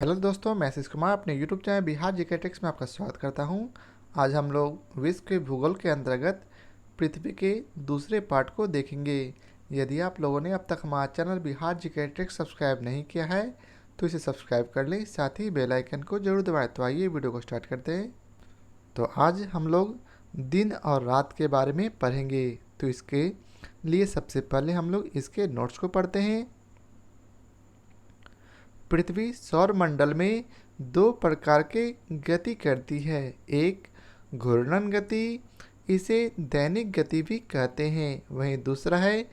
Hello दोस्तों, मैं आशीष कुमार अपने YouTube channel Bihar GK Tex में आपका स्वागत करता हूं। आज हम लोग विश्व के भूगोल के अंतर्गत पृथ्वी के दूसरे पार्ट को देखेंगे। यदि आप लोगों ने अब तक हमारा channel Bihar GK Tex subscribe नहीं किया है तो इसे सब्सक्राइब कर लें, साथ ही बेल आइकन को जरूर दबाएं। तो आइए वीडियो को स्टार्ट करते हैं। तो आज हम लोग दिन और रात के बारे में पढ़ेंगे। तो इसके लिए सबसे पहले हम लोग इसके नोट्स को पढ़ते हैं। पृथ्वी सौरमंडल में दो प्रकार के गति करती है। एक घूर्णन गति, इसे दैनिक गति भी कहते हैं। वहीं दूसरा है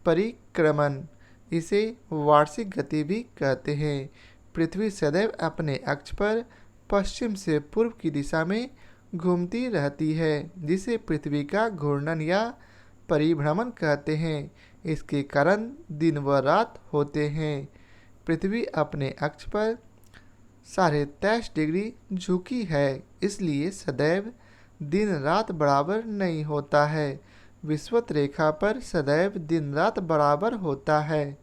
परिक्रमण, इसे वार्षिक गति भी कहते हैं। पृथ्वी सदैव अपने अक्ष पर पश्चिम से पूर्व की दिशा में घूमती रहती है, जिसे पृथ्वी का घूर्णन या परिभ्रमण कहते हैं। इसके कारण दिन व रात होते हैं। पृथ्वी अपने अक्ष पर 23.5 डिग्री झुकी है, इसलिए सदैव दिन रात बराबर नहीं होता है। विषुवत रेखा पर सदैव दिन रात बराबर होता है,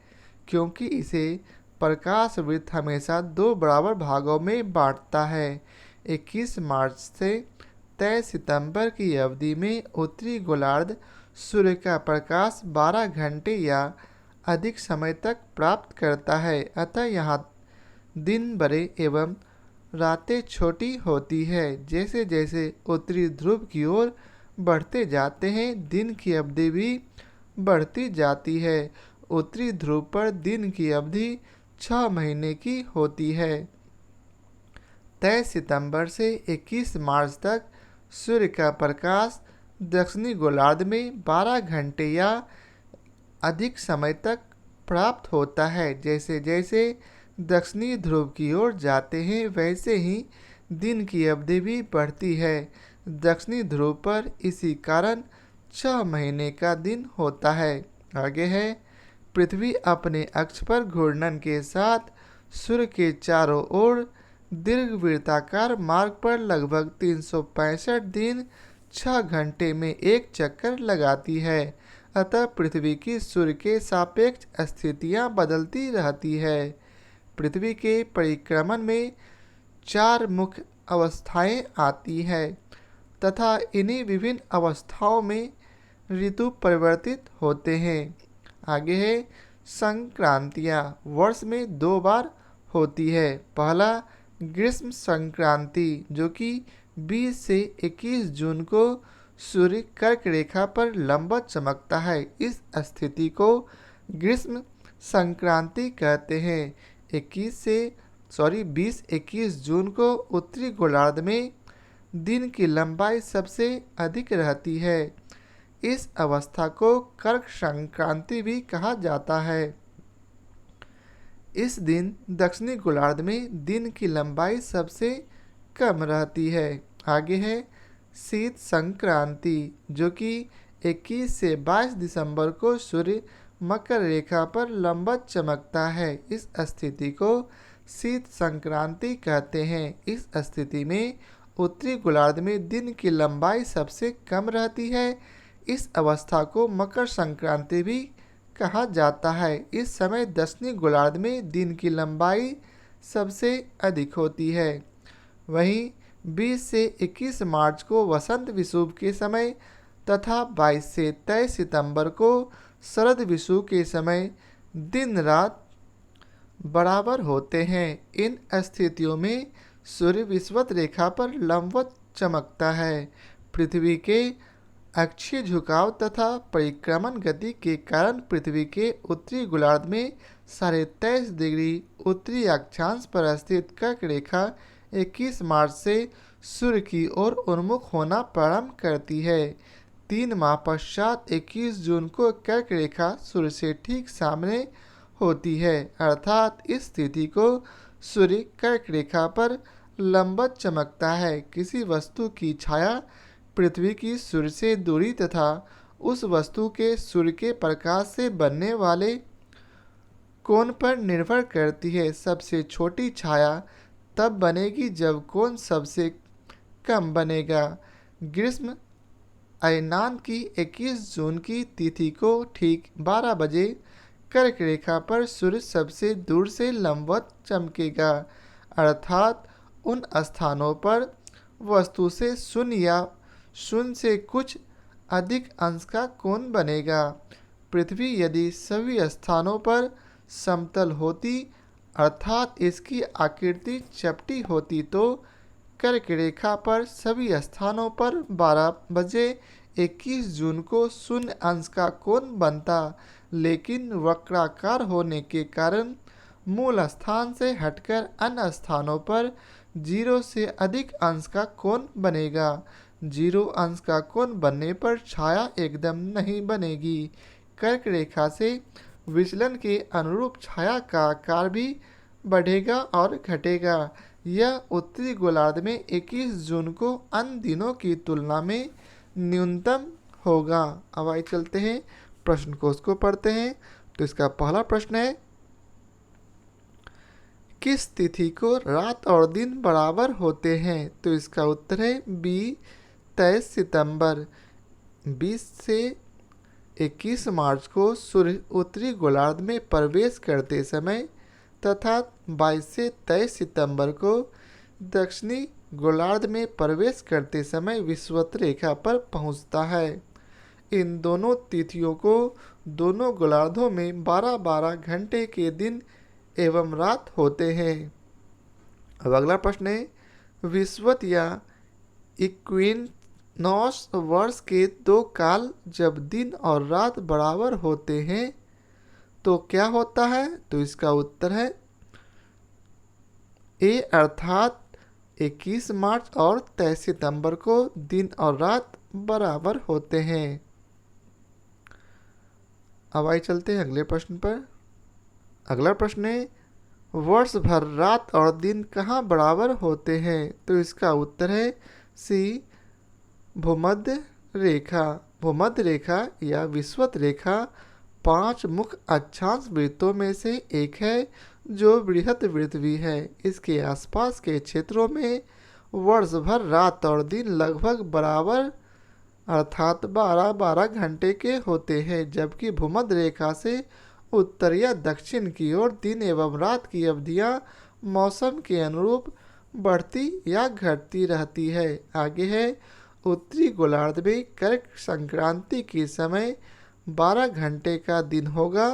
क्योंकि इसे प्रकाश वृत्त हमेशा दो बराबर भागों में बांटता है। 21 मार्च से 23 सितंबर की अवधि में उत्तरी गोलार्ध सूर्य का प्रकाश 12 घंटे या अधिक समय तक प्राप्त करता है। अतः यहाँ दिन बड़े एवं रातें छोटी होती है। जैसे जैसे उत्तरी ध्रुव की ओर बढ़ते जाते हैं, दिन की अवधि भी बढ़ती जाती है। उत्तरी ध्रुव पर दिन की अवधि 6 महीने की होती है। 23 सितंबर से 21 मार्च तक सूर्य का प्रकाश दक्षिणी गोलार्ध में 12 घंटे या अधिक समय तक प्राप्त होता है। जैसे जैसे दक्षिणी ध्रुव की ओर जाते हैं, वैसे ही दिन की अवधि भी बढ़ती है। दक्षिणी ध्रुव पर इसी कारण 6 महीने का दिन होता है। आगे है, पृथ्वी अपने अक्ष पर घूर्णन के साथ सूर्य के चारों ओर दीर्घवृत्ताकार मार्ग पर लगभग 365 दिन 6 घंटे में एक चक्कर लगाती है। अतः पृथ्वी की सूर्य के सापेक्ष स्थितियां बदलती रहती है। पृथ्वी के परिक्रमण में 4 मुख्य अवस्थाएं आती है तथा इन्हीं विभिन्न अवस्थाओं में ऋतु परिवर्तित होते हैं। आगे है, संक्रांतियां वर्ष में 2 बार होती है। पहला ग्रीष्म संक्रांति, जो कि 20 से 21 जून को सूर्य कर्क रेखा पर लंबवत चमकता है। इस स्थिति को ग्रीष्म संक्रांति कहते हैं। 20-21 जून को उत्तरी गोलार्ध में दिन की लंबाई सबसे अधिक रहती है। इस अवस्था को कर्क संक्रांति भी कहा जाता है। इस दिन दक्षिणी गोलार्ध में दिन की लंबाई सबसे कम रहती है। आगे है शीत संक्रांति, जो कि 21 से 22 दिसंबर को सूर्य मकर रेखा पर लंबवत चमकता है। इस स्थिति को शीत संक्रांति कहते हैं। इस स्थिति में उत्तरी गोलार्ध में दिन की लंबाई सबसे कम रहती है। इस अवस्था को मकर संक्रांति भी कहा जाता है। इस समय दक्षिणी गोलार्ध में दिन की लंबाई सबसे अधिक होती है। वहीं 20 से 21 मार्च को वसंत विषुव के समय तथा 22 से 23 सितंबर को शरद विषुव के समय दिन रात बराबर होते हैं। इन स्थितियों में सूर्य विषुवत रेखा पर लंबवत चमकता है। पृथ्वी के अक्षीय झुकाव तथा परिक्रमण गति के कारण पृथ्वी के उत्तरी गोलार्ध में 23.5 डिग्री उत्तरी अक्षांश पर स्थित कर्क रेखा 21 मार्च से सूर्य की ओर उन्मुख होना प्रारंभ करती है। 3 माह पश्चात 21 जून को कर्क रेखा सूर्य से ठीक सामने होती है, अर्थात इस स्थिति को सूर्य कर्क रेखा पर लंबवत चमकता है। किसी वस्तु की छाया पृथ्वी की सूर्य से दूरी तथा उस वस्तु के सूर्य के प्रकाश से बनने वाले कोण पर निर्भर करती है। सबसे छोटी छाया तब बनेगी जब कोण सबसे कम बनेगा। ग्रीष्म अयनान की 21 जून की तिथि को ठीक 12 बजे कर्क रेखा पर सूर्य सबसे दूर से लंबवत चमकेगा। अर्थात उन स्थानों पर वस्तु से शून्य या शून्य से कुछ अधिक अंश का कोण बनेगा। पृथ्वी यदि सभी स्थानों पर समतल होती अर्थात इसकी आकृति चपटी होती तो कर्क रेखा पर सभी स्थानों पर 12 बजे 21 जून को शून्य अंश का कोण बनता, लेकिन वक्राकार होने के कारण मूल स्थान से हटकर अन्य स्थानों पर 0 से अधिक अंश का कोण बनेगा। 0 अंश का कोण बनने पर छाया एकदम नहीं बनेगी। कर्क रेखा से विचलन के अनुरूप छाया का आकार भी बढ़ेगा और घटेगा। यह उत्तरी गोलार्ध में 21 जून को अन्य दिनों की तुलना में न्यूनतम होगा। अब आइए चलते हैं प्रश्न कोश को पढ़ते हैं। तो इसका पहला प्रश्न है, किस तिथि को रात और दिन बराबर होते हैं? तो इसका उत्तर है बी 23 सितंबर। 20 से 21 मार्च को सूर्य उत्तरी गोलार्ध में प्रवेश करते समय तथा 22 से 23 सितंबर को दक्षिणी गोलार्ध में प्रवेश करते समय विषुवत रेखा पर पहुंचता है। इन दोनों तिथियों को दोनों गोलार्धों में 12-12 घंटे के दिन एवं रात होते हैं। अब अगला प्रश्न है, विषुवत या इक्विनॉक्स वर्ष के 2 काल जब दिन और रात बराबर होते हैं तो क्या होता है? तो इसका उत्तर है ए अर्थात 21 मार्च और 23 सितंबर को दिन और रात बराबर होते हैं। अब आइए चलते हैं अगले प्रश्न पर। अगला प्रश्न है, वर्ष भर रात और दिन कहाँ बराबर होते हैं? तो इसका उत्तर है सी भूमध्य रेखा। भूमध्य रेखा या विषुवत रेखा 5 मुख्य अक्षांश वृत्तों में से एक है जो बृहत वृत्त भी है। इसके आसपास के क्षेत्रों में वर्ष भर रात और दिन लगभग बराबर अर्थात 12-12 घंटे के होते हैं, जबकि भूमध्य रेखा से उत्तर या दक्षिण की ओर दिन एवं रात की अवधियां मौसम के अनुरूप बढ़ती या घटती रहती है। आगे है, उत्तरी गोलार्ध में कर्क संक्रांति के समय 12 घंटे का दिन होगा।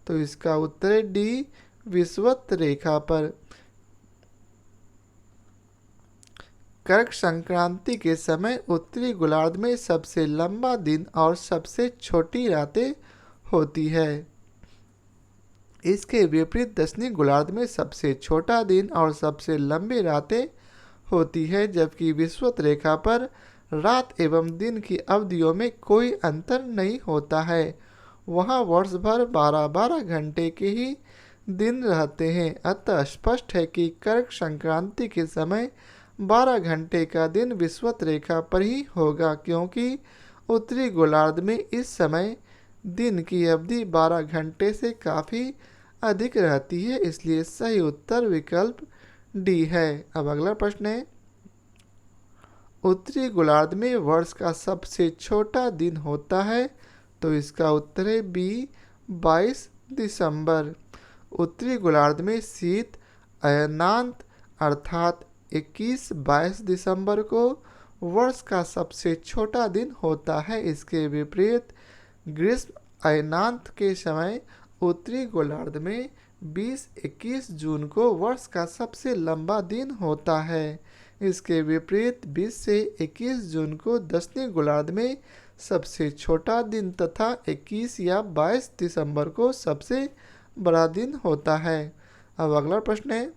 तो इसका उत्तर है डी विषुवत रेखा पर। कर्क संक्रांति के समय उत्तरी गोलार्ध में सबसे लंबा दिन और सबसे छोटी रातें होती है। इसके विपरीत दक्षिणी गोलार्ध में सबसे छोटा दिन और सबसे लंबी रातें होती है, जबकि विषुवत रेखा पर रात एवं दिन की अवधियों में कोई अंतर नहीं होता है। वहाँ वर्ष भर 12-12 घंटे के ही दिन रहते हैं। अतः स्पष्ट है कि कर्क संक्रांति के समय 12 घंटे का दिन विषुवत रेखा पर ही होगा, क्योंकि उत्तरी गोलार्ध में इस समय दिन की अवधि 12 घंटे से काफ़ी अधिक रहती है। इसलिए सही उत्तर विकल्प डी है। अब अगला प्रश्न है, उत्तरी गोलार्ध में वर्ष का सबसे छोटा दिन होता है। तो इसका उत्तर है बी 22 दिसंबर। उत्तरी गोलार्ध में शीत अयनांत अर्थात 21-22 दिसंबर को वर्ष का सबसे छोटा दिन होता है। इसके विपरीत ग्रीष्म अयनांत के समय उत्तरी गोलार्ध में 20-21 जून को वर्ष का सबसे लंबा दिन होता है। इसके विपरीत 20 से 21 जून को दक्षिणी गोलार्ध में सबसे छोटा दिन तथा 21 या 22 दिसंबर को सबसे बड़ा दिन होता है। अब अगला प्रश्न है,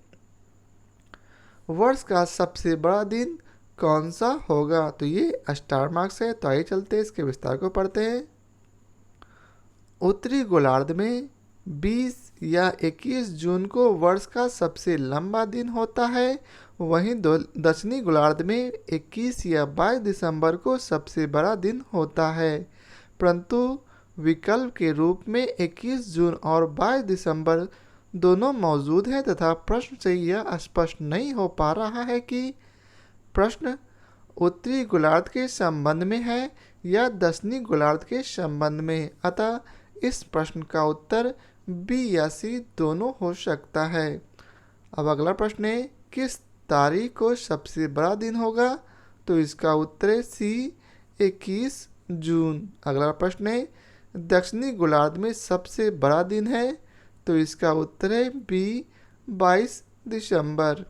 वर्ष का सबसे बड़ा दिन कौन सा होगा? तो ये स्टार मार्क्स है। तो आइए चलते हैं इसके विस्तार को पढ़ते हैं। उत्तरी गोलार्ध में 20 या 21 जून को वर्ष का सबसे लंबा दिन होता है। वहीं दक्षिणी गोलार्ध में 21 या 22 दिसंबर को सबसे बड़ा दिन होता है, परंतु विकल्प के रूप में 21 जून और 22 दिसंबर दोनों मौजूद हैं तथा प्रश्न से यह स्पष्ट नहीं हो पा रहा है कि प्रश्न उत्तरी गोलार्ध के संबंध में है या दक्षिणी गोलार्ध के संबंध में। अतः इस प्रश्न का उत्तर बी या सी दोनों हो सकता है। अब अगला प्रश्न है, किस तारीख को सबसे बड़ा दिन होगा? तो इसका उत्तर है सी 21 जून। अगला प्रश्न है दक्षिणी गोलार्ध में सबसे बड़ा दिन है? तो इसका उत्तर है बी 22 दिसंबर।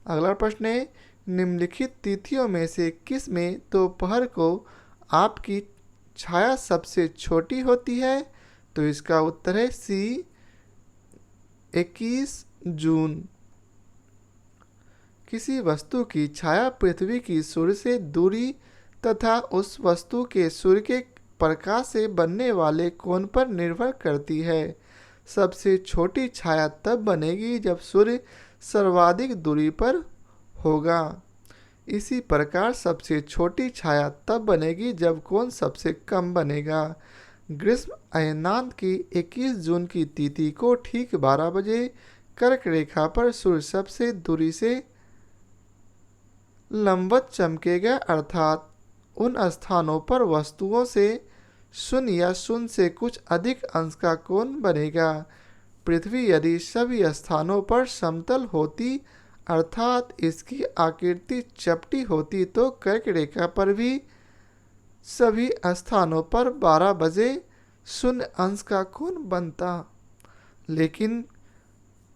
अगला प्रश्न है निम्नलिखित तिथियों में से किस में दोपहर को आपकी छाया सबसे छोटी होती है? तो इसका उत्तर है सी 21 जून। किसी वस्तु की छाया पृथ्वी की सूर्य से दूरी तथा उस वस्तु के सूर्य के प्रकाश से बनने वाले कोण पर निर्भर करती है। सबसे छोटी छाया तब बनेगी जब सूर्य सर्वाधिक दूरी पर होगा। इसी प्रकार सबसे छोटी छाया तब बनेगी जब कोण सबसे कम बनेगा। ग्रीष्म अयनांत की 21 जून की तिथि को ठीक 12 बजे कर्क रेखा पर सूर्य सबसे दूरी से लंबवत चमकेगा, अर्थात उन स्थानों पर वस्तुओं से शून्य या शून्य से कुछ अधिक अंश का कोण बनेगा। पृथ्वी यदि सभी स्थानों पर समतल होती अर्थात इसकी आकृति चपटी होती तो कर्क रेखा पर भी सभी स्थानों पर 12 बजे 0 अंश का कोण बनता, लेकिन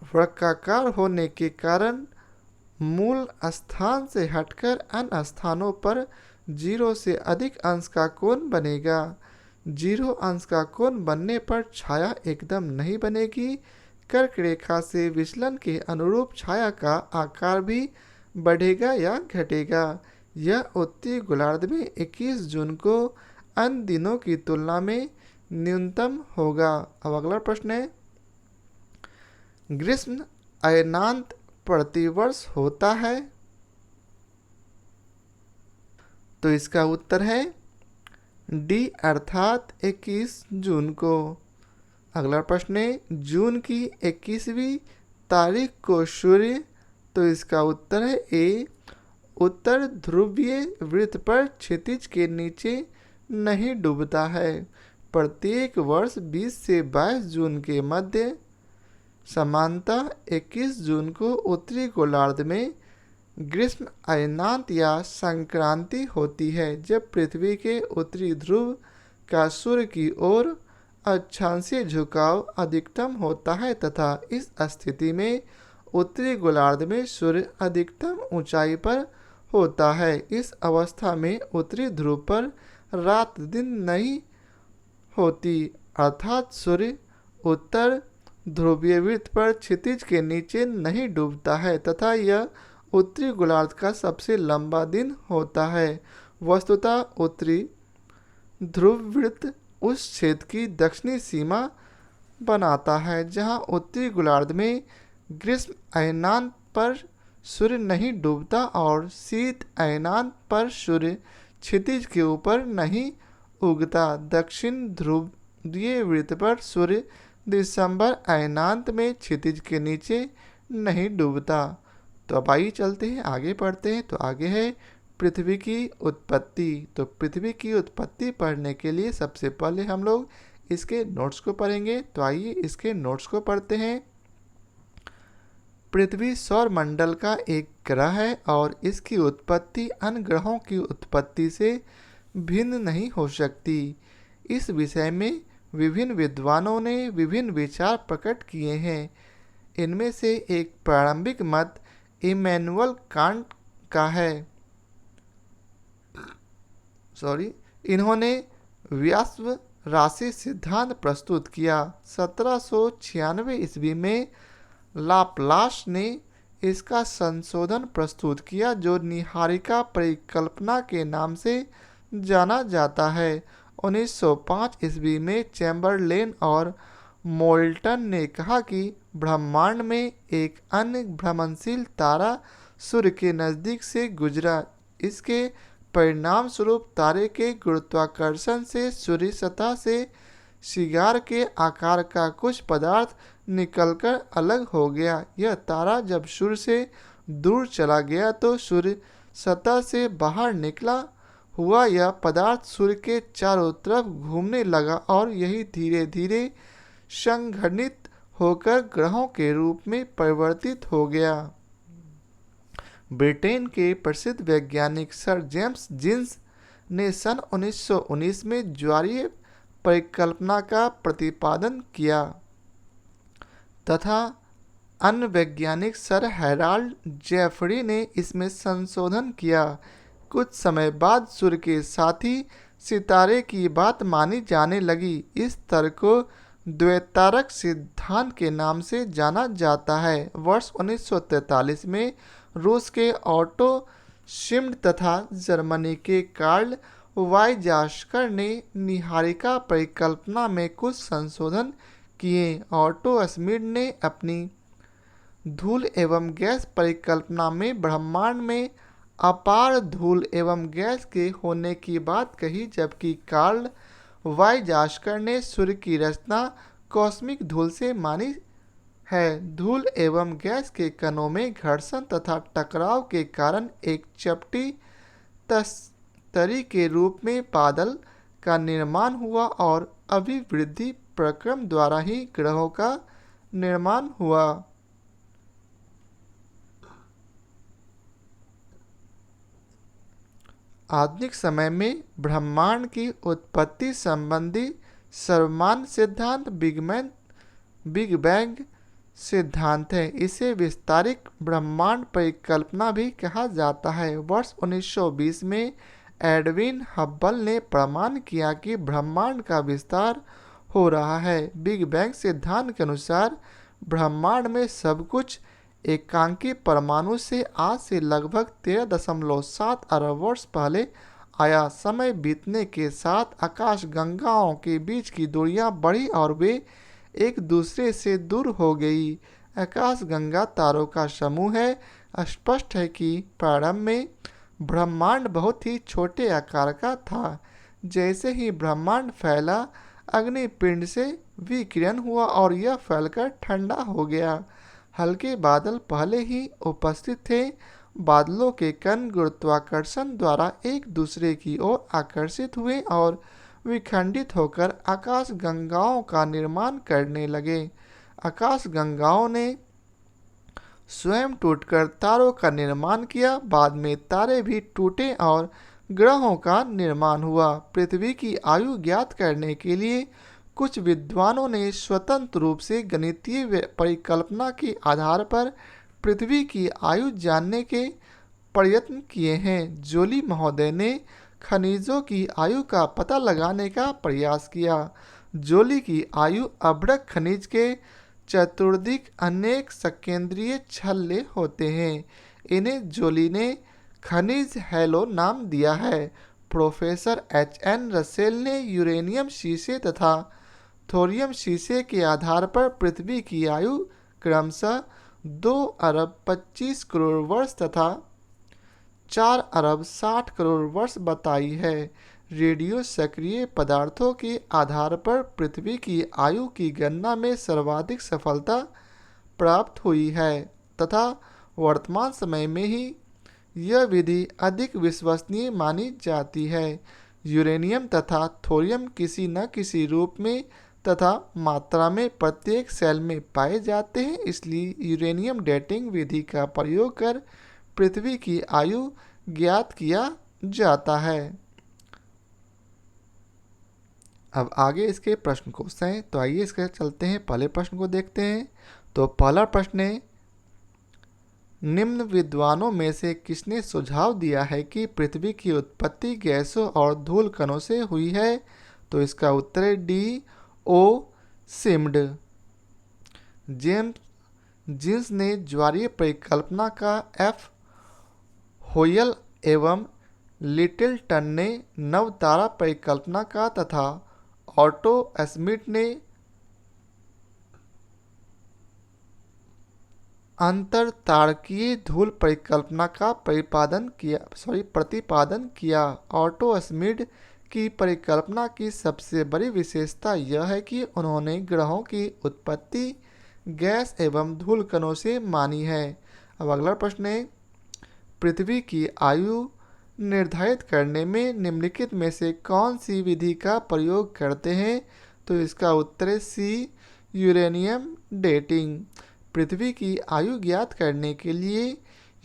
वृत्ताकार होने के कारण मूल स्थान से हटकर अन्य स्थानों पर 0 से अधिक अंश का कोण बनेगा। 0 अंश का कोण बनने पर छाया एकदम नहीं बनेगी। कर्क रेखा से विचलन के अनुरूप छाया का आकार भी बढ़ेगा या घटेगा। यह उत्तरी गोलार्ध में 21 जून को अन्य दिनों की तुलना में न्यूनतम होगा। अब अगला प्रश्न है ग्रीष्म अयनांत प्रतिवर्ष होता है? तो इसका उत्तर है डी अर्थात 21 जून को। अगला प्रश्न है जून की 21वीं तारीख को सूर्य, तो इसका उत्तर है ए उत्तर ध्रुवीय वृत्त पर क्षितिज के नीचे नहीं डूबता है। प्रत्येक वर्ष 20 से 22 जून के मध्य समानतः 21 जून को उत्तरी गोलार्ध में ग्रीष्म अयनांत या संक्रांति होती है, जब पृथ्वी के उत्तरी ध्रुव का सूर्य की ओर अक्षांशीय झुकाव अधिकतम होता है तथा इस स्थिति में उत्तरी गोलार्ध में सूर्य अधिकतम ऊंचाई पर होता है। इस अवस्था में उत्तरी ध्रुव पर रात दिन नहीं होती, अर्थात सूर्य उत्तर ध्रुवीय वृत्त पर क्षितिज के नीचे नहीं डूबता है तथा यह उत्तरी गोलार्ध का सबसे लंबा दिन होता है। वस्तुतः उत्तरी ध्रुव वृत्त उस क्षेत्र की दक्षिणी सीमा बनाता है जहां उत्तरी गोलार्ध में ग्रीष्म अयनांत पर सूर्य नहीं डूबता और शीत अयनांत पर सूर्य क्षितिज के ऊपर नहीं उगता। दक्षिण ध्रुवीय वृत्त पर सूर्य दिसंबर अयनांत में क्षितिज के नीचे नहीं डूबता। तो अब आइए चलते हैं आगे पढ़ते हैं। तो आगे है पृथ्वी की उत्पत्ति। तो पृथ्वी की उत्पत्ति पढ़ने के लिए सबसे पहले हम लोग इसके नोट्स को पढ़ेंगे। तो आइए इसके नोट्स को पढ़ते हैं। पृथ्वी सौर मंडल का एक ग्रह है और इसकी उत्पत्ति अन्य ग्रहों की उत्पत्ति से भिन्न नहीं हो सकती। इस विषय में विभिन्न विद्वानों ने विभिन्न विचार प्रकट किए हैं। इनमें से एक प्रारंभिक मत इमैनुअल कांट का है। इन्होंने व्यास्व राशि सिद्धांत प्रस्तुत किया। 1796 ईस्वी में लाप्लास ने इसका संशोधन प्रस्तुत किया जो निहारिका परिकल्पना के नाम से जाना जाता है। 1905 ईस्वी में चैम्बरलेन और मोल्टन ने कहा कि ब्रह्मांड में एक अन्य भ्रमणशील तारा सूर्य के नज़दीक से गुजरा। इसके परिणाम स्वरूप तारे के गुरुत्वाकर्षण से सूर्य सतह से सिगार के आकार का कुछ पदार्थ निकलकर अलग हो गया। यह तारा जब सूर्य से दूर चला गया तो सूर्य सतह से बाहर निकला हुआ यह पदार्थ सूर्य के चारों तरफ घूमने लगा और यही धीरे धीरे संघनित होकर ग्रहों के रूप में परिवर्तित हो गया। ब्रिटेन के प्रसिद्ध वैज्ञानिक सर जेम्स जीन्स ने सन 1919 में ज्वारीय परिकल्पना का प्रतिपादन किया तथा अन्य वैज्ञानिक सर हैराल्ड जेफरी ने इसमें संशोधन किया। कुछ समय बाद सूर्य के साथी सितारे की बात मानी जाने लगी। इस तर्क को द्वैतारक सिद्धांत के नाम से जाना जाता है। वर्ष 1943 में रूस के ऑटो शिम्ड तथा जर्मनी के कार्ल वाइजास्कर ने निहारिका परिकल्पना में कुछ संशोधन किए। ऑटो श्मिड ने अपनी धूल एवं गैस परिकल्पना में ब्रह्मांड में अपार धूल एवं गैस के होने की बात कही, जबकि कार्ल वाइजास्कर ने सूर्य की रचना कॉस्मिक धूल से मानी है। धूल एवं गैस के कणों में घर्षण तथा टकराव के कारण एक चपटी तरी के रूप में बादल का निर्माण हुआ और अभिवृद्धि प्रक्रम द्वारा ही ग्रहों का निर्माण हुआ। आधुनिक समय में ब्रह्मांड की उत्पत्ति संबंधी सर्वमान्य सिद्धांत बिग बैंग सिद्धांत है। इसे विस्तारित ब्रह्मांड परिकल्पना भी कहा जाता है। वर्ष 1920 में एडविन हब्बल ने प्रमाण किया कि ब्रह्मांड का विस्तार हो रहा है। बिग बैंग सिद्धांत के अनुसार ब्रह्मांड में सब कुछ एकांकी परमाणु से आज से लगभग 13.7 अरब वर्ष पहले आया। समय बीतने के साथ आकाश गंगाओं के बीच की दूरियां बढ़ी और वे एक दूसरे से दूर हो गई। आकाश गंगा तारों का समूह है। स्पष्ट है कि प्रारंभ में ब्रह्मांड बहुत ही छोटे आकार का था। जैसे ही ब्रह्मांड फैला, अग्निपिंड से विकिरण हुआ और यह फैलकर ठंडा हो गया। हल्के बादल पहले ही उपस्थित थे। बादलों के कण गुरुत्वाकर्षण द्वारा एक दूसरे की ओर आकर्षित हुए और विखंडित होकर आकाश गंगाओं का निर्माण करने लगे। आकाश गंगाओं ने स्वयं टूटकर तारों का निर्माण किया। बाद में तारे भी टूटे और ग्रहों का निर्माण हुआ। पृथ्वी की आयु ज्ञात करने के लिए कुछ विद्वानों ने स्वतंत्र रूप से गणितीय परिकल्पना के आधार पर पृथ्वी की आयु जानने के प्रयत्न किए हैं। जोली महोदय ने खनिजों की आयु का पता लगाने का प्रयास किया। जोली की आयु अभ्रक खनिज के चतुर्दिक अनेक सकेंद्रीय छल्ले होते हैं। इन्हें जोली ने खनिज हैलो नाम दिया है। Professor H.N. रसेल ने यूरेनियम शीशे तथा थोरियम शीशे के आधार पर पृथ्वी की आयु क्रमशः 2 अरब 25 करोड़ वर्ष तथा 4 अरब 60 करोड़ वर्ष बताई है। रेडियो सक्रिय पदार्थों के आधार पर पृथ्वी की आयु की गणना में सर्वाधिक सफलता प्राप्त हुई है तथा वर्तमान समय में ही यह विधि अधिक विश्वसनीय मानी जाती है। यूरेनियम तथा थोरियम किसी न किसी रूप में तथा मात्रा में प्रत्येक सेल में पाए जाते हैं। इसलिए यूरेनियम डेटिंग विधि का प्रयोग कर पृथ्वी की आयु ज्ञात किया जाता है। अब आगे इसके प्रश्न कोश हैं, तो आइए इसके चलते हैं, पहले प्रश्न को देखते हैं। तो पहला प्रश्न है, निम्न विद्वानों में से किसने सुझाव दिया है कि पृथ्वी की उत्पत्ति गैसों और धूल कणों से हुई है? तो इसका उत्तर है D.O. शिम्ड। जेम्स जीन्स ने ज्वारीय परिकल्पना का F. होयल एवं लिटिलटन ने नवतारा परिकल्पना का तथा ऑटो श्मिड ने अंतरतारकीय धूल परिकल्पना का प्रतिपादन किया। ऑटो श्मिड की परिकल्पना की सबसे बड़ी विशेषता यह है कि उन्होंने ग्रहों की उत्पत्ति गैस एवं धूल कणों से मानी है। अब अगला प्रश्न है, पृथ्वी की आयु निर्धारित करने में निम्नलिखित में से कौन सी विधि का प्रयोग करते हैं? तो इसका उत्तर है C. Uranium dating. पृथ्वी की आयु ज्ञात करने के लिए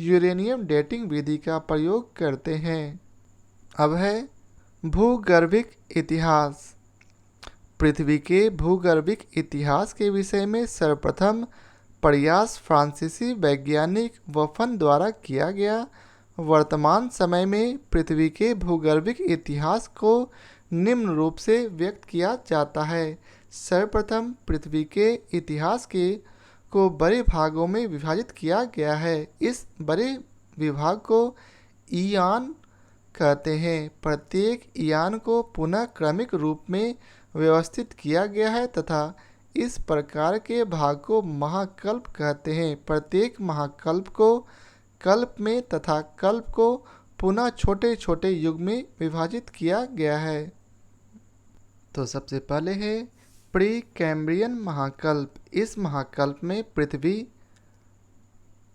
यूरेनियम डेटिंग विधि का प्रयोग करते हैं। अब है भूगर्भिक इतिहास। पृथ्वी के भूगर्भिक इतिहास के विषय में सर्वप्रथम प्रयास फ्रांसीसी वैज्ञानिक वफन द्वारा किया गया। वर्तमान समय में पृथ्वी के भूगर्भिक इतिहास को निम्न रूप से व्यक्त किया जाता है। सर्वप्रथम पृथ्वी के इतिहास को बड़े भागों में विभाजित किया गया है। इस बड़े विभाग को ईयान कहते हैं। प्रत्येक ईयान को पुनः क्रमिक रूप में व्यवस्थित किया गया है तथा इस प्रकार के भाग को महाकल्प कहते हैं। प्रत्येक महाकल्प को कल्प में तथा कल्प को पुनः छोटे छोटे युग में विभाजित किया गया है। तो सबसे पहले है प्री कैम्ब्रियन महाकल्प। इस महाकल्प में पृथ्वी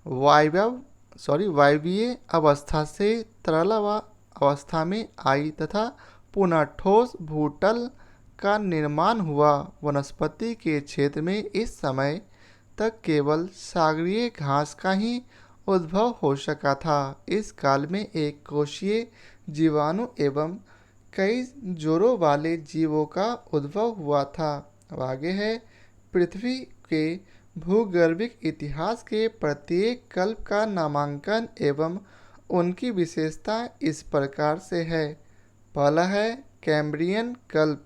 वायवीय अवस्था से तरल अवस्था में आई तथा पुनः ठोस भूतल का निर्माण हुआ। वनस्पति के क्षेत्र में इस समय तक केवल सागरीय घास का ही उद्भव हो सका था। इस काल में एक कोशीय जीवाणु एवं कई जोड़ों वाले जीवों का उद्भव हुआ था। अब आगे है पृथ्वी के भूगर्भिक इतिहास के प्रत्येक कल्प का नामांकन एवं उनकी विशेषता इस प्रकार से है। पहला है कैम्ब्रियन कल्प।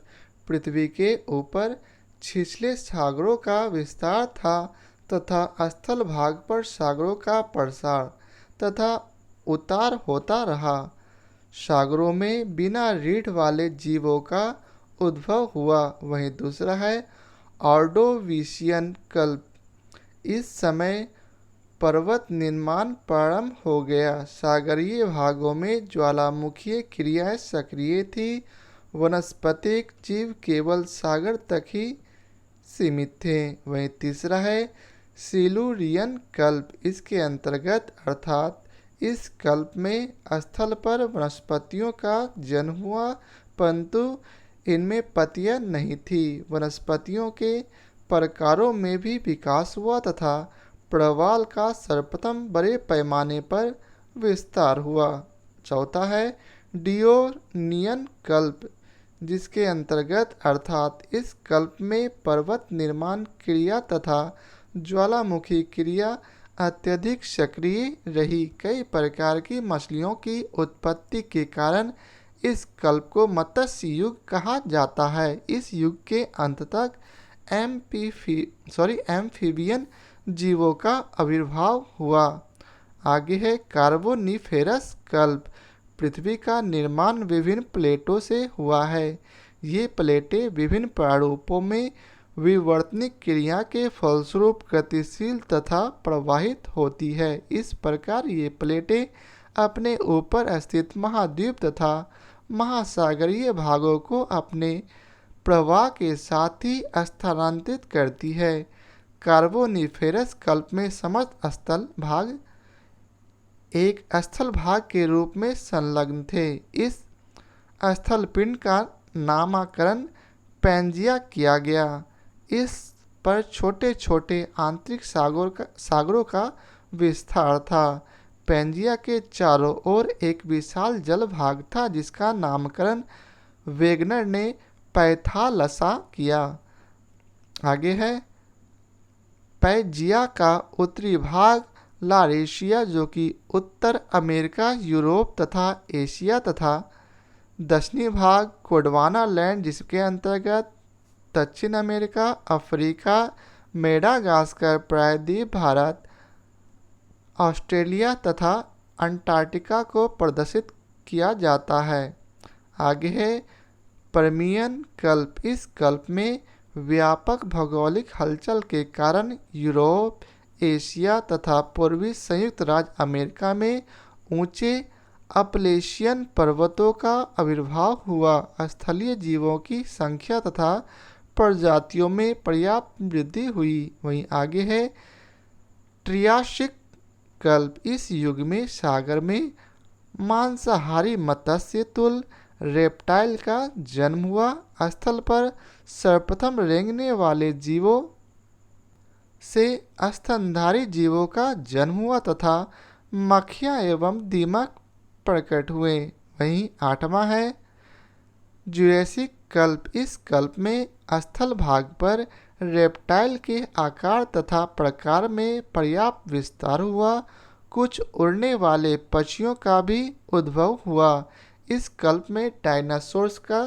पृथ्वी के ऊपर छिछले सागरों का विस्तार था तथा स्थल भाग पर सागरों का प्रसार तथा उतार होता रहा। सागरों में बिना रीढ़ वाले जीवों का उद्भव हुआ। वहीं दूसरा है ऑर्डोविशियन कल्प। इस समय पर्वत निर्माण प्रारंभ हो गया। सागरीय भागों में ज्वालामुखीय क्रियाएं सक्रिय थी। वनस्पतिक जीव केवल सागर तक ही सीमित थे। वहीं तीसरा है सिलूरियन कल्प। इसके अंतर्गत अर्थात इस कल्प में स्थल पर वनस्पतियों का जन्म हुआ परंतु इनमें पत्तियां नहीं थी। वनस्पतियों के प्रकारों में भी विकास हुआ तथा प्रवाल का सर्वप्रथम बड़े पैमाने पर विस्तार हुआ। चौथा है डियोनियन कल्प, जिसके अंतर्गत अर्थात इस कल्प में पर्वत निर्माण क्रिया तथा ज्वालामुखी क्रिया अत्यधिक सक्रिय रही। कई प्रकार की मछलियों की उत्पत्ति के कारण इस कल्प को मत्स्य युग कहा जाता है। इस युग के अंत तक एम्फीबियन जीवों का आविर्भाव हुआ। आगे है कार्बोनिफेरस कल्प। पृथ्वी का निर्माण विभिन्न प्लेटों से हुआ है। ये प्लेटें विभिन्न प्रारूपों में विवर्तनिक क्रिया के फलस्वरूप गतिशील तथा प्रवाहित होती है। इस प्रकार ये प्लेटें अपने ऊपर स्थित महाद्वीप तथा महासागरीय भागों को अपने प्रवाह के साथ ही स्थानांतरित करती है। कार्बोनिफेरस कल्प में समस्त स्थल भाग एक स्थल भाग के रूप में संलग्न थे। इस स्थल पिंड का नामकरण पैंजिया किया गया। इस पर छोटे छोटे आंतरिक सागरों का विस्तार था। पैंजिया के चारों ओर एक विशाल जल भाग था जिसका नामकरण वेगनर ने पैथालसा किया। आगे है पैजिया का उत्तरी भाग लारेशिया, जो कि उत्तर अमेरिका, यूरोप तथा एशिया तथा दक्षिणी भाग गोंडवाना लैंड, जिसके अंतर्गत दक्षिण अमेरिका, अफ्रीका, मेडागास्कर प्रायद्वीप, भारत, ऑस्ट्रेलिया तथा अंटार्कटिका को प्रदर्शित किया जाता है। आगे है पर्मियन कल्प। इस कल्प में व्यापक भौगोलिक हलचल के कारण यूरोप, एशिया तथा पूर्वी संयुक्त राज्य अमेरिका में ऊंचे अपलेशियन पर्वतों का आविर्भाव हुआ। स्थलीय जीवों की संख्या तथा प्रजातियों में पर्याप्त वृद्धि हुई। वहीं आगे है ट्रियासिक कल्प। इस युग में सागर में मांसाहारी मत्स्य तुल रेप्टाइल का जन्म हुआ। स्थल पर सर्वप्रथम रेंगने वाले जीवों से स्तनधारी जीवों का जन्म हुआ तथा मक्खियाँ एवं दीमक प्रकट हुए। वहीं 8वां है जुरैसिक कल्प। इस कल्प में स्थल भाग पर रेप्टाइल के आकार तथा प्रकार में पर्याप्त विस्तार हुआ। कुछ उड़ने वाले पक्षियों का भी उद्भव हुआ। इस कल्प में डायनासोर्स का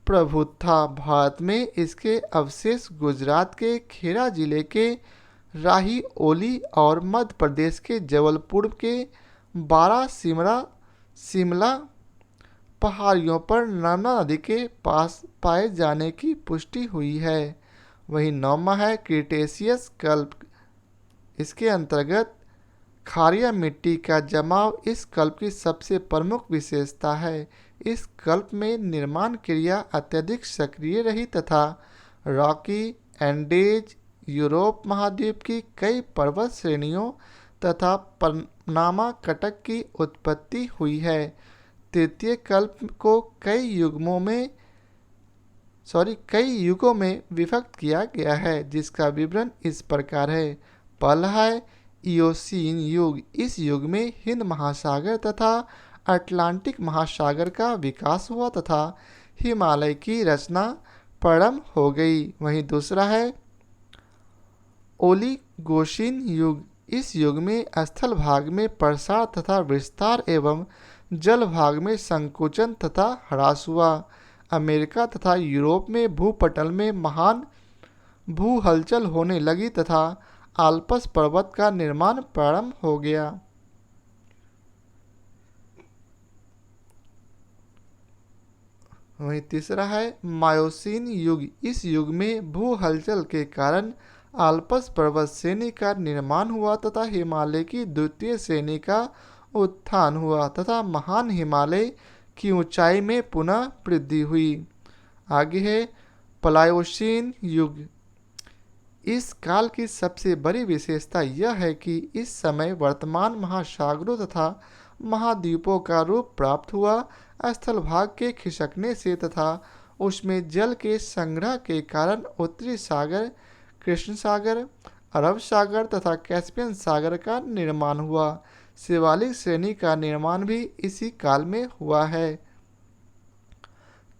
प्रभुत्व था। भारत में इसके अवशेष गुजरात के खेड़ा जिले के राही ओली और मध्य प्रदेश के जबलपुर के शिमला पहाड़ियों पर नर्मदा नदी के पास पाए जाने की पुष्टि हुई है। वहीं 9वां है क्रिटेशियस कल्प। इसके अंतर्गत क्षारीय मिट्टी का जमाव इस कल्प की सबसे प्रमुख विशेषता है। इस कल्प में निर्माण क्रिया अत्यधिक सक्रिय रही तथा रॉकी एंडीज यूरोप महाद्वीप की कई पर्वत श्रेणियों तथा पनामा कटक की उत्पत्ति हुई है। तृतीय कल्प को कई युगों में विभक्त किया गया है, जिसका विवरण इस प्रकार है। पहला है इयोसीन युग। इस युग में हिंद महासागर तथा अटलांटिक महासागर का विकास हुआ तथा हिमालय की रचना प्रारंभ हो गई। वहीं दूसरा है ओलिगोसिन युग। इस युग में स्थल भाग में प्रसार तथा विस्तार एवं जल भाग में संकुचन तथा ह्रास हुआ। अमेरिका तथा यूरोप में भूपटल में महान भू हलचल होने लगी तथा आल्प्स पर्वत का निर्माण प्रारंभ हो गया। वहीं तीसरा है मायोसीन युग। इस युग में भू हलचल के कारण आल्प्स पर्वत श्रेणी का निर्माण हुआ तथा हिमालय की द्वितीय श्रेणी का उत्थान हुआ तथा महान हिमालय की ऊंचाई में पुनः वृद्धि हुई। आगे है प्लायोसीन युग। इस काल की सबसे बड़ी विशेषता यह है कि इस समय वर्तमान महासागरों तथा महाद्वीपों का रूप प्राप्त हुआ। स्थल भाग के खिसकने से तथा उसमें जल के संग्रह के कारण उत्तरी सागर, कृष्ण सागर, अरब सागर तथा कैस्पियन सागर का निर्माण हुआ। शिवालिक श्रेणी का निर्माण भी इसी काल में हुआ है।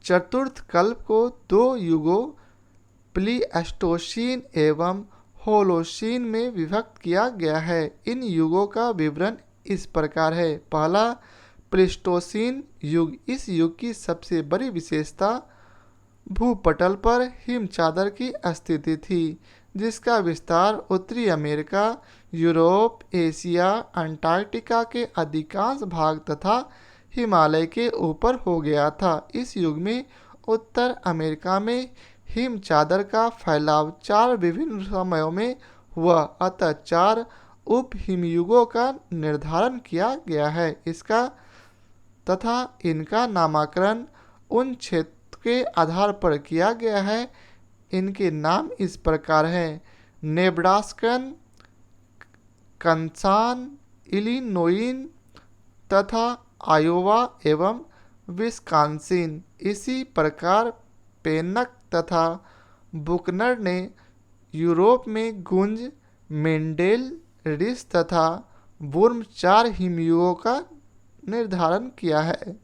चतुर्थ कल्प को 2 युगों प्लीस्टोसीन एवं होलोसीन में विभक्त किया गया है। इन युगों का विवरण इस प्रकार है। पहला प्लीस्टोसीन युग। इस युग की सबसे बड़ी विशेषता भूपटल पर हिम चादर की स्थिति थी, जिसका विस्तार उत्तरी अमेरिका, यूरोप, एशिया, अंटार्कटिका के अधिकांश भाग तथा हिमालय के ऊपर हो गया था। इस युग में उत्तर अमेरिका में हिम चादर का फैलाव 4 विभिन्न समयों में हुआ, अतः 4 उप हिमयुगों का निर्धारण किया गया है। इसका तथा इनका नामकरण उन क्षेत्र के आधार पर किया गया है। इनके नाम इस प्रकार हैं: नेब्रास्कन, कंसान, इलिनोइन तथा आयोवा एवं विस्कॉन्सिन। इसी प्रकार पेनक तथा बुकनर ने यूरोप में गुंज, मेंडेल, रिस तथा वुर्म 4 हिमयुगों का निर्धारण किया है।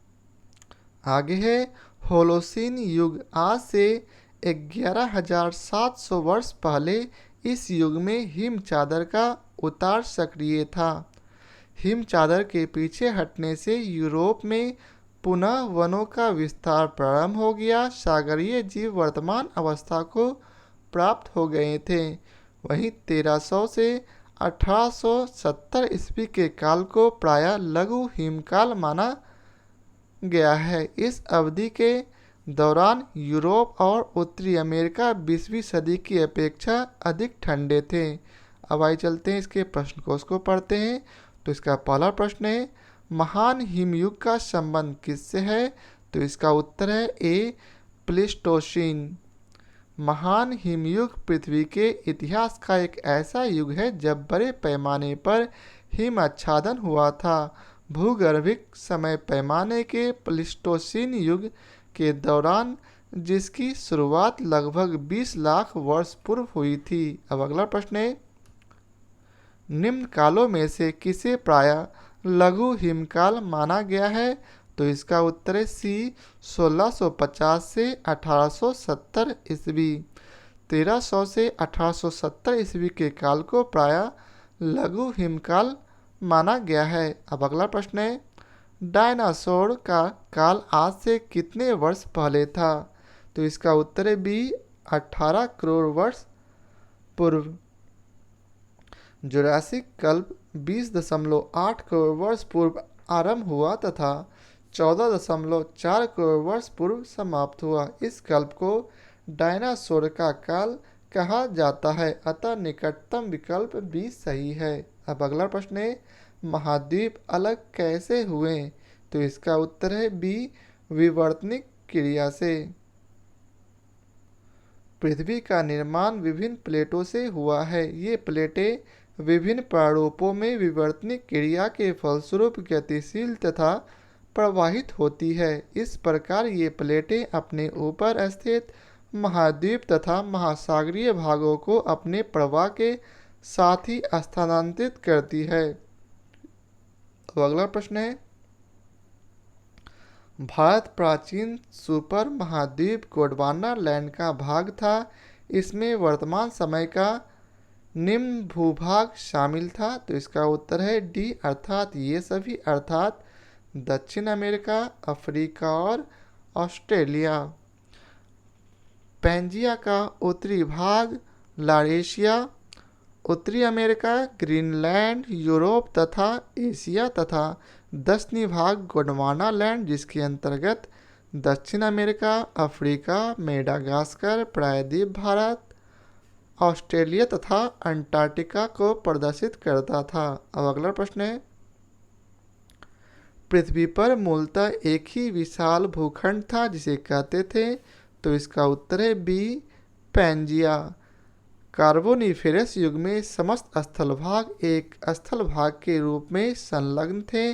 आगे है होलोसीन युग। आज से 11,700 वर्ष पहले इस युग में हिम चादर का उतार सक्रिय था। हिम चादर के पीछे हटने से यूरोप में पुनः वनों का विस्तार प्रारंभ हो गया। सागरीय जीव वर्तमान अवस्था को प्राप्त हो गए थे। वहीं 1300 से 1870 ईस्वी के काल को प्रायः लघु हिमकाल माना गया है। इस अवधि के दौरान यूरोप और उत्तरी अमेरिका 20वीं सदी की अपेक्षा अधिक ठंडे थे। अब आइए चलते हैं इसके प्रश्न कोश को पढ़ते हैं। तो इसका पहला प्रश्न है, महान हिमयुग का संबंध किससे है? तो इसका उत्तर है ए, प्लीस्टोसीन। महान हिमयुग पृथ्वी के इतिहास का एक ऐसा युग है जब बड़े पैमाने पर हिम आच्छादन हुआ था। भूगर्भिक समय पैमाने के प्लीस्टोसीन युग के दौरान, जिसकी शुरुआत लगभग 20 लाख वर्ष पूर्व हुई थी। अब अगला प्रश्न है, निम्न कालों में से किसे प्रायः लघु हिमकाल माना गया है? तो इसका उत्तर है सी 1650 से 1870 ईस्वी। 1300 से 1870 ईस्वी के काल को प्रायः लघु हिमकाल माना गया है। अब अगला प्रश्न है, डायनासोर का काल आज से कितने वर्ष पहले था? तो इसका उत्तर है बी 18 करोड़ वर्ष पूर्व। जुरासिक कल्प 20.8 करोड़ वर्ष पूर्व आरंभ हुआ तथा 14.4 करोड़ वर्ष पूर्व समाप्त हुआ। इस कल्प को डायनासोर का काल कहा जाता है, अतः निकटतम विकल्प बी सही है। अब अगला प्रश्न है, महाद्वीप अलग कैसे हुए? तो इसका उत्तर है बी विवर्तनिक क्रिया से। पृथ्वी का निर्माण विभिन्न प्लेटों से हुआ है। ये प्लेटें विभिन्न प्रारूपों में विवर्तनिक क्रिया के फलस्वरूप गतिशील तथा प्रवाहित होती है। इस प्रकार ये प्लेटें अपने ऊपर स्थित महाद्वीप तथा महासागरीय भागों को अपने प्रवाह के साथ ही स्थानांतरित करती है। तो अगला प्रश्न है, भारत प्राचीन सुपर महाद्वीप गोंडवाना लैंड का भाग था। इसमें वर्तमान समय का निम्न भूभाग शामिल था। तो इसका उत्तर है डी अर्थात ये सभी, अर्थात दक्षिण अमेरिका, अफ्रीका और ऑस्ट्रेलिया। पैंजिया का उत्तरी भाग लारेशिया, उत्तरी अमेरिका, ग्रीनलैंड, यूरोप तथा एशिया तथा दक्षिणी भाग गोंडवाना लैंड, जिसके अंतर्गत दक्षिण अमेरिका, अफ्रीका, मेडागास्कर, प्रायद्वीप भारत, ऑस्ट्रेलिया तथा अंटार्कटिका को प्रदर्शित करता था। अब अगला प्रश्न है, पृथ्वी पर मूलतः एक ही विशाल भूखंड था जिसे कहते थे। तो इसका उत्तर है बी पैंजिया। कार्बोनिफेरस युग में समस्त स्थलभाग एक स्थलभाग के रूप में संलग्न थे।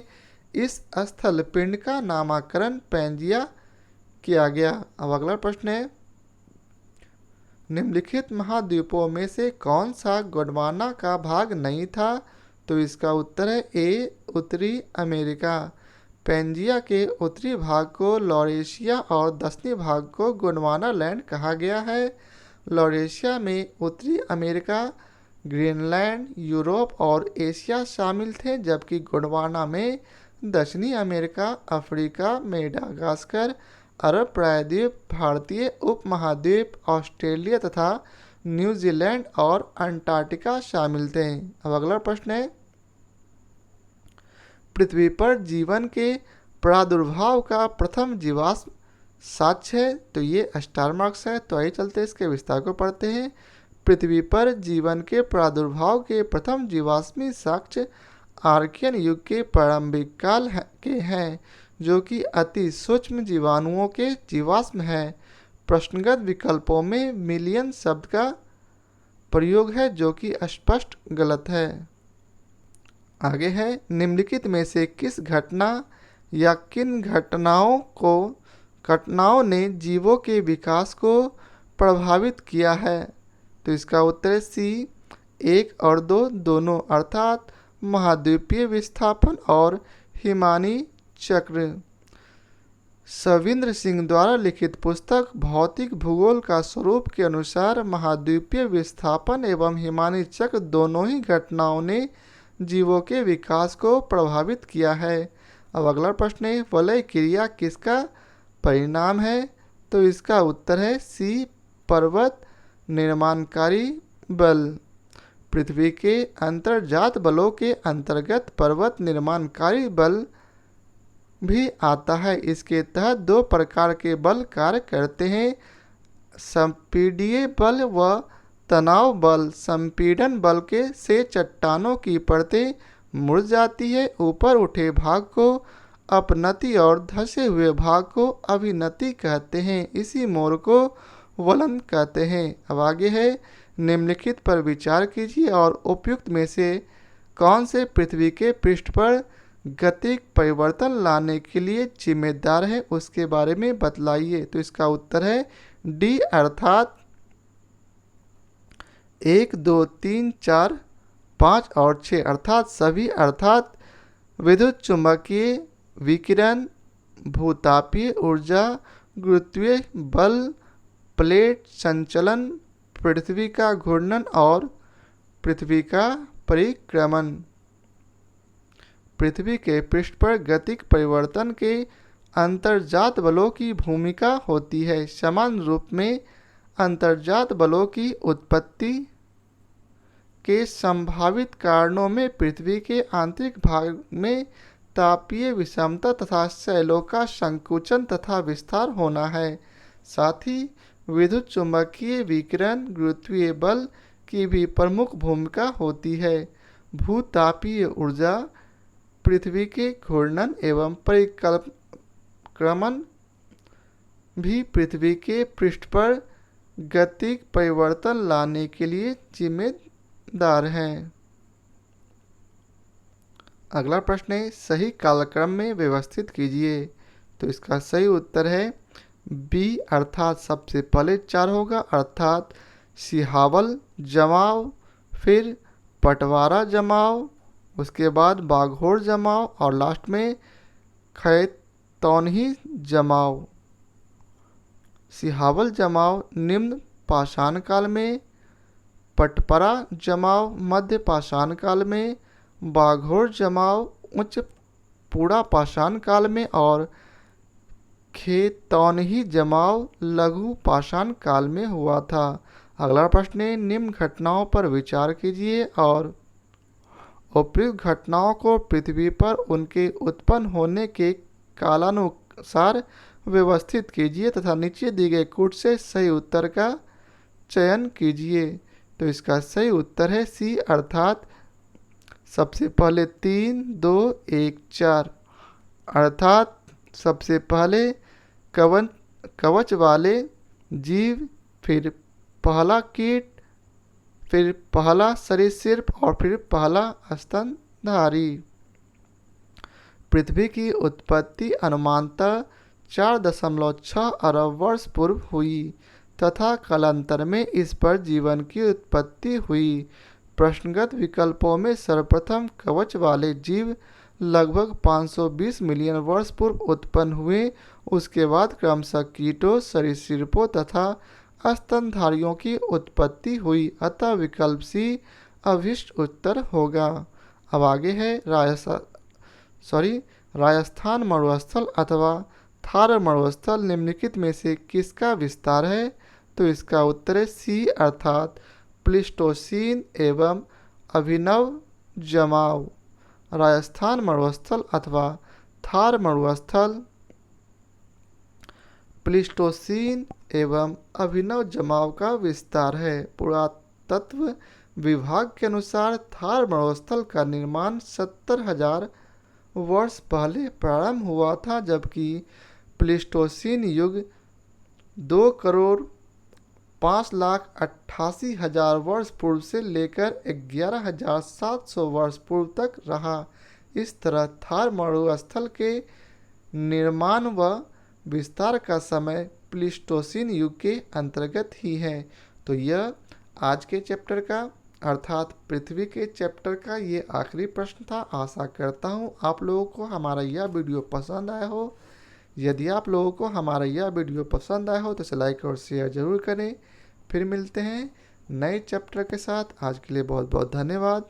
इस स्थल पिंड का नामकरण पैंजिया किया गया। अब अगला प्रश्न है, निम्नलिखित महाद्वीपों में से कौन सा गोंडवाना का भाग नहीं था? तो इसका उत्तर है ए उत्तरी अमेरिका। पैंजिया के उत्तरी भाग को लॉरेशिया और दक्षिणी भाग को गोंडवाना लैंड कहा गया है। लॉरेशिया में उत्तरी अमेरिका, ग्रीनलैंड, यूरोप और एशिया शामिल थे, जबकि गोंडवाना में दक्षिणी अमेरिका, अफ्रीका, मेडागास्कर, अरब प्रायद्वीप, भारतीय उपमहाद्वीप, ऑस्ट्रेलिया तथा न्यूजीलैंड और अंटार्कटिका शामिल थे। अब अगला प्रश्न है, पृथ्वी पर जीवन के प्रादुर्भाव का प्रथम जीवाश्म साक्ष्य है। तो ये स्टार मार्क्स है। तो आइए चलते इसके विस्तार को पढ़ते हैं। पृथ्वी पर जीवन के प्रादुर्भाव के प्रथम जीवाश्मी साक्ष्य आर्कियन युग के प्रारंभिक काल के हैं, जो कि अति सूक्ष्म जीवाणुओं के जीवाश्म है। प्रश्नगत विकल्पों में मिलियन शब्द का प्रयोग है, जो कि स्पष्ट गलत है। आगे है, निम्नलिखित में से किस घटना या किन घटनाओं ने जीवों के विकास को प्रभावित किया है? तो इसका उत्तर है सी 1 और 2 दोनों, अर्थात महाद्वीपीय विस्थापन और हिमानी चक्र। सविंद्र सिंह द्वारा लिखित पुस्तक भौतिक भूगोल का स्वरूप के अनुसार महाद्वीपीय विस्थापन एवं हिमानी चक्र दोनों ही घटनाओं ने जीवों के विकास को प्रभावित किया है। अब अगला प्रश्न है, वलय क्रिया किसका परिणाम है? तो इसका उत्तर है सी पर्वत निर्माणकारी बल। पृथ्वी के अंतर्जात बलों के अंतर्गत पर्वत निर्माणकारी बल भी आता है। इसके तहत 2 प्रकार के बल कार्य करते हैं, संपीडीय बल व तनाव बल। संपीड़न बल से चट्टानों की परतें मुड़ जाती है। ऊपर उठे भाग को अपनति और धंसे हुए भाग को अभिनति कहते हैं। इसी मोड़ को वलन कहते हैं। अब आगे है, निम्नलिखित पर विचार कीजिए और उपयुक्त में से कौन से पृथ्वी के पृष्ठ पर गतिक परिवर्तन लाने के लिए जिम्मेदार है, उसके बारे में बतलाइए। तो इसका उत्तर है डी अर्थात 1, 2, 3, 4 5 और 6 अर्थात सभी अर्थात विद्युत चुंबकीय विकिरण, भूतापीय ऊर्जा, गुरुत्वीय बल, प्लेट संचलन, पृथ्वी का घूर्णन और पृथ्वी का परिक्रमण। पृथ्वी के पृष्ठ पर गतिक परिवर्तन के अंतर्जात बलों की भूमिका होती है। समान रूप में अंतर्जात बलों की उत्पत्ति के संभावित कारणों में पृथ्वी के आंतरिक भाग में तापीय विषमता तथा शैलों का संकुचन तथा विस्तार होना है। साथ ही विद्युत चुंबकीय विकिरण, गुरुत्वीय बल की भी प्रमुख भूमिका होती है। भूतापीय ऊर्जा पृथ्वी के घूर्णन एवं परिक्रमण भी पृथ्वी के पृष्ठ पर गतिक परिवर्तन लाने के लिए जिम्मेदार हैं। अगला प्रश्न है, सही कालक्रम में व्यवस्थित कीजिए। तो इसका सही उत्तर है बी अर्थात सबसे पहले 4 होगा, अर्थात सिहावल जमाव, फिर पटवारा जमाव, उसके बाद बाघोर जमाव और लास्ट में खैतौनही जमाव। सिहावल जमाव निम्न पाषाण काल में, पटपरा जमाव मध्य पाषाण काल में, बाघोर जमाव उच्च पूरा पाषाण काल में और खैतौनही जमाव लघु पाषाण काल में हुआ था। अगला प्रश्न है, निम्न घटनाओं पर विचार कीजिए और उपयुक्त घटनाओं को पृथ्वी पर उनके उत्पन्न होने के कालानुसार व्यवस्थित कीजिए तथा नीचे दिए गए कूट से सही उत्तर का चयन कीजिए। तो इसका सही उत्तर है सी अर्थात सबसे पहले 3, 2, 1, 4 अर्थात सबसे पहले कवच वाले जीव, फिर पहला कीट, फिर पहला सरीसृप और फिर पहला स्तनधारी। पृथ्वी की उत्पत्ति अनुमानतः 4.6 अरब वर्ष पूर्व हुई तथा कालांतर में इस पर जीवन की उत्पत्ति हुई। प्रश्नगत विकल्पों में सर्वप्रथम कवच वाले जीव लगभग 520 मिलियन वर्ष पूर्व उत्पन्न हुए। उसके बाद क्रमशः कीटों, सरीसृपों तथा स्तनधारियों की उत्पत्ति हुई, अतः विकल्प सी अभिष्ट उत्तर होगा। अब आगे है राजस्थान मरुस्थल अथवा थार मरुस्थल निम्नलिखित में से किसका विस्तार है। तो इसका उत्तर है सी अर्थात प्लीस्टोसीन एवं अभिनव जमाव। राजस्थान मरुस्थल अथवा थार मरुस्थल प्लीस्टोसीन एवं अभिनव जमाव का विस्तार है। पुरातत्व विभाग के अनुसार थार मरुस्थल का निर्माण 70,000 वर्ष पहले प्रारंभ हुआ था, जबकि प्लीस्टोसीन युग 2,05,88,000 वर्ष पूर्व से लेकर 11,700 वर्ष पूर्व तक रहा। इस तरह थार मरुस्थल के निर्माण व विस्तार का समय प्लीस्टोसीन युग के अंतर्गत ही है। तो यह आज के चैप्टर का अर्थात पृथ्वी के चैप्टर का ये आखिरी प्रश्न था। आशा करता हूँ आप लोगों को हमारा यह वीडियो पसंद आया हो। यदि आप लोगों को हमारा यह वीडियो पसंद आया हो तो इसे लाइक और शेयर ज़रूर करें। फिर मिलते हैं नए चैप्टर के साथ। आज के लिए बहुत बहुत धन्यवाद।